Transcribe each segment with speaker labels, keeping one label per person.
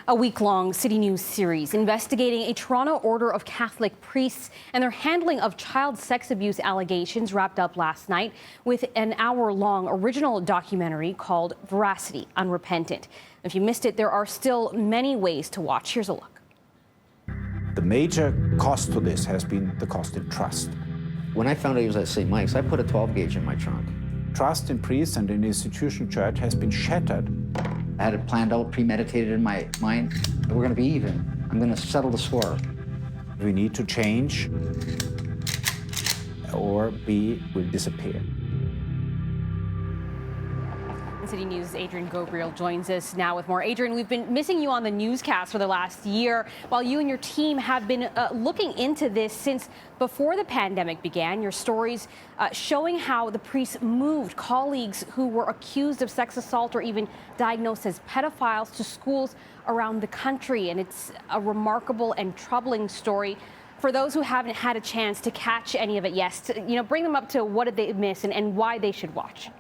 Speaker 1: A week-long City News series investigating a Toronto order of Catholic priests and their handling of child sex abuse allegations wrapped up last night with an hour-long original documentary called Veracity, Unrepentant. If you missed it, there are still many ways to watch. Here's a look.
Speaker 2: The major cost to this has been the cost in trust.
Speaker 3: When I found out he was at St. Mike's, I put a 12 gauge in my trunk.
Speaker 2: Trust in priests and in the institution church has been shattered.
Speaker 3: I had it planned out, premeditated in my mind. We're going to be even. I'm going to settle the score.
Speaker 2: We need to change, or we will disappear.
Speaker 1: City News' Adrian Ghobrial joins us now with more. Adrian, we've been missing you on the newscast for the last year, while you and your team have been looking into this since before the pandemic began. Your stories showing how the priests moved colleagues who were accused of sex assault or even diagnosed as pedophiles to schools around the country. And it's a remarkable and troubling story. For those who haven't had a chance to catch any of it, yes, bring them up to what did they miss and why they should watch.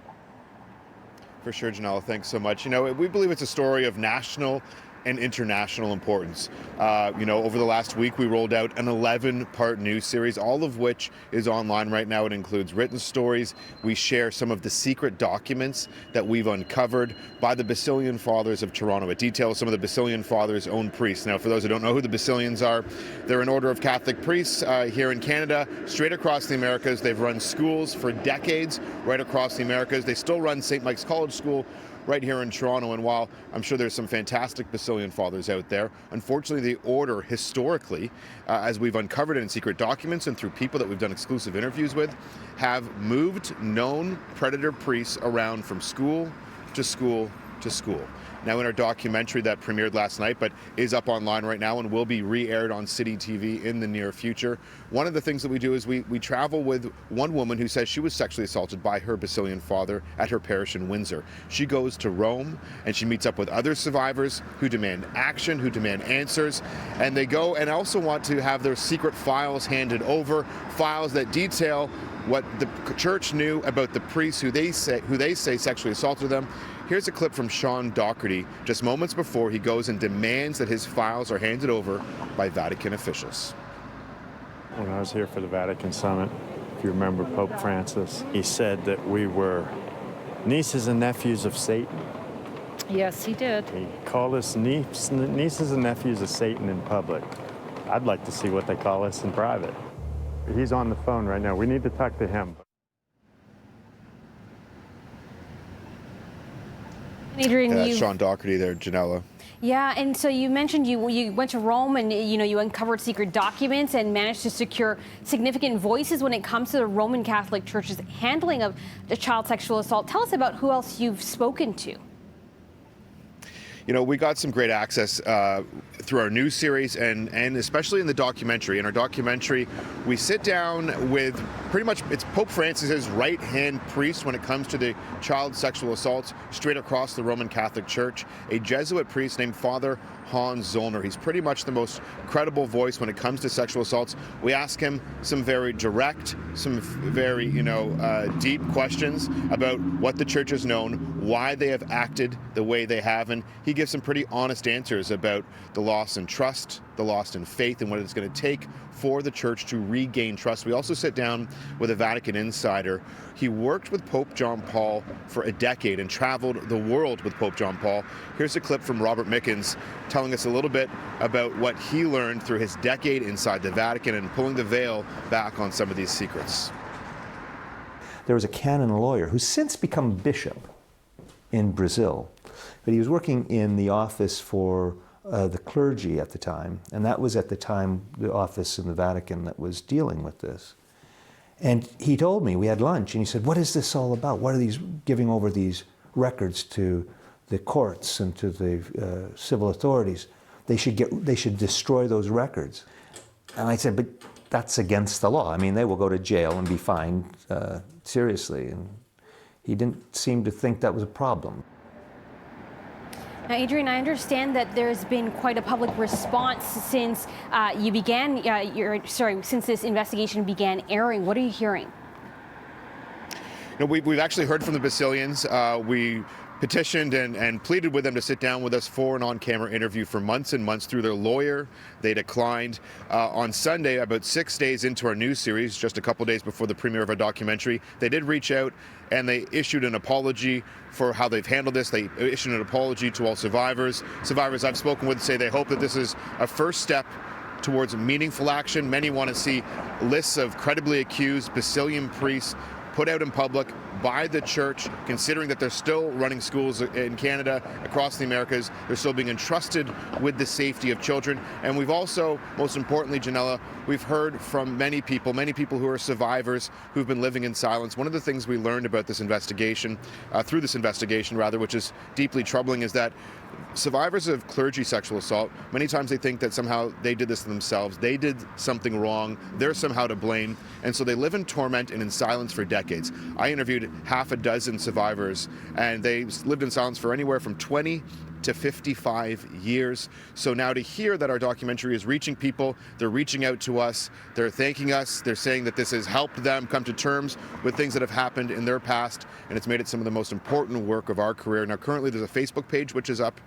Speaker 4: For sure, Janelle, thanks so much. We believe it's a story of national and international importance. Over the last week, we rolled out an 11-part news series, all of which is online right now. It includes written stories. We share some of the secret documents that we've uncovered by the Basilian Fathers of Toronto. It details some of the Basilian Fathers' own priests. Now, for those who don't know who the Basilians are, they're an order of Catholic priests here in Canada, straight across the Americas. They've run schools for decades right across the Americas. They still run St. Mike's College School right here in Toronto. And while I'm sure there's some fantastic Basilian Fathers out there, unfortunately the order historically, as we've uncovered in secret documents and through people that we've done exclusive interviews with, have moved known predator priests around from school to school to school. Now, in our documentary that premiered last night but is up online right now and will be re-aired on City TV in the near future, one of the things that we do is we travel with one woman who says she was sexually assaulted by her Basilian father at her parish in Windsor. She goes to Rome and she meets up with other survivors who demand action, who demand answers, and they go and also want to have their secret files handed over, files that detail what the church knew about the priests who they say sexually assaulted them. Here's a clip from Sean Doherty just moments before he goes and demands that his files are handed over by Vatican officials.
Speaker 5: When I was here for the Vatican summit, if you remember Pope Francis, he said that we were nieces and nephews of Satan.
Speaker 6: Yes, he did.
Speaker 5: He called us nieces and nephews of Satan in public. I'd like to see what they call us in private. He's on the phone right now. We need to talk to him.
Speaker 1: Adrian,
Speaker 4: Sean Doherty there, Janella.
Speaker 1: Yeah, and so you mentioned you went to Rome and you uncovered secret documents and managed to secure significant voices when it comes to the Roman Catholic Church's handling of the child sexual assault. Tell us about who else you've spoken to.
Speaker 4: We got some great access through our news series and especially in the documentary. In our documentary, we sit down with pretty much, it's Pope Francis's right-hand priest when it comes to the child sexual assaults straight across the Roman Catholic Church, a Jesuit priest named Father Hans Zollner. He's pretty much the most credible voice when it comes to sexual assaults. We ask him some very direct, some very, deep questions about what the church has known, why they have acted the way they have, and he gives some pretty honest answers about the loss in trust, the loss in faith, and what it's going to take for the church to regain trust. We also sit down with a Vatican insider. He worked with Pope John Paul for a decade and traveled the world with Pope John Paul. Here's a clip from Robert Mickens telling us a little bit about what he learned through his decade inside the Vatican and pulling the veil back on some of these secrets.
Speaker 7: There was a canon lawyer who's since become bishop in Brazil, but he was working in the office for the clergy at the time, and that was at the time the office in the Vatican that was dealing with this. And he told me, we had lunch, and he said, what is this all about? What are these giving over these records to the courts and to the civil authorities? They should destroy those records. And I said, but that's against the law. I mean, they will go to jail and be fined seriously. And he didn't seem to think that was a problem.
Speaker 1: Now, Adrian, I understand that there's been quite a public response since since this investigation began airing. What are you hearing?
Speaker 4: We've actually heard from the Basilians. We petitioned and pleaded with them to sit down with us for an on-camera interview for months and months through their lawyer. They declined. On Sunday, about 6 days into our news series, just a couple days before the premiere of our documentary, they did reach out and they issued an apology for how they've handled this. They issued an apology to all survivors. Survivors I've spoken with say they hope that this is a first step towards meaningful action. Many want to see lists of credibly accused Basilian priests put out in public by the church, considering that they're still running schools in Canada, across the Americas. They're still being entrusted with the safety of children. And we've also, most importantly, Janella, we've heard from many people who are survivors who've been living in silence. One of the things we learned about this investigation, through this investigation rather, which is deeply troubling, is that survivors of clergy sexual assault, many times they think that somehow they did this to themselves, they did something wrong, they're somehow to blame, and so they live in torment and in silence for decades. I interviewed half a dozen survivors, and they lived in silence for anywhere from 20 to 55 years. So now to hear that our documentary is reaching people, they're reaching out to us, they're thanking us, they're saying that this has helped them come to terms with things that have happened in their past, and it's made it some of the most important work of our career. Now currently there's a Facebook page which is up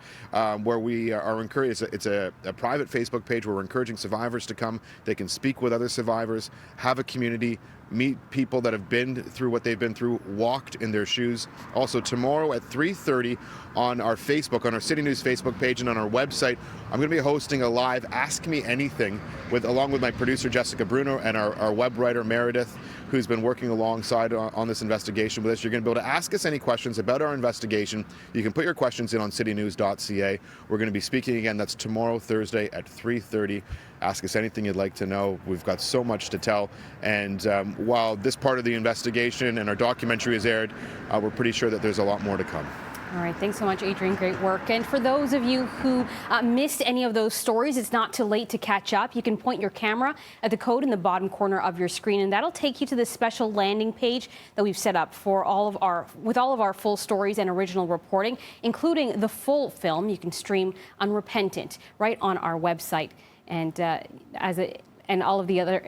Speaker 4: where we are encouraged, it's a private Facebook page where we're encouraging survivors to come. They can speak with other survivors, have a community, meet people that have been through what they've been through, walked in their shoes. Also tomorrow at 3:30 on our Facebook, on our City News Facebook page and on our website, I'm going to be hosting a live Ask Me Anything along with my producer Jessica Bruno and our web writer Meredith, who's been working alongside on this investigation with us. You're going to be able to ask us any questions about our investigation. You can put your questions in on citynews.ca. We're going to be speaking again. That's tomorrow, Thursday at 3:30. Ask us anything you'd like to know. We've got so much to tell. And while this part of the investigation and our documentary is aired, we're pretty sure that there's a lot more to come.
Speaker 1: All right, thanks so much, Adrian. Great work. And for those of you who missed any of those stories, it's not too late to catch up. You can point your camera at the code in the bottom corner of your screen, and that'll take you to the special landing page that we've set up for all of our full stories and original reporting, including the full film. You can stream Unrepentant right on our website, and all of the other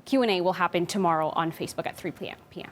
Speaker 1: Q&A will happen tomorrow on Facebook at 3 p.m.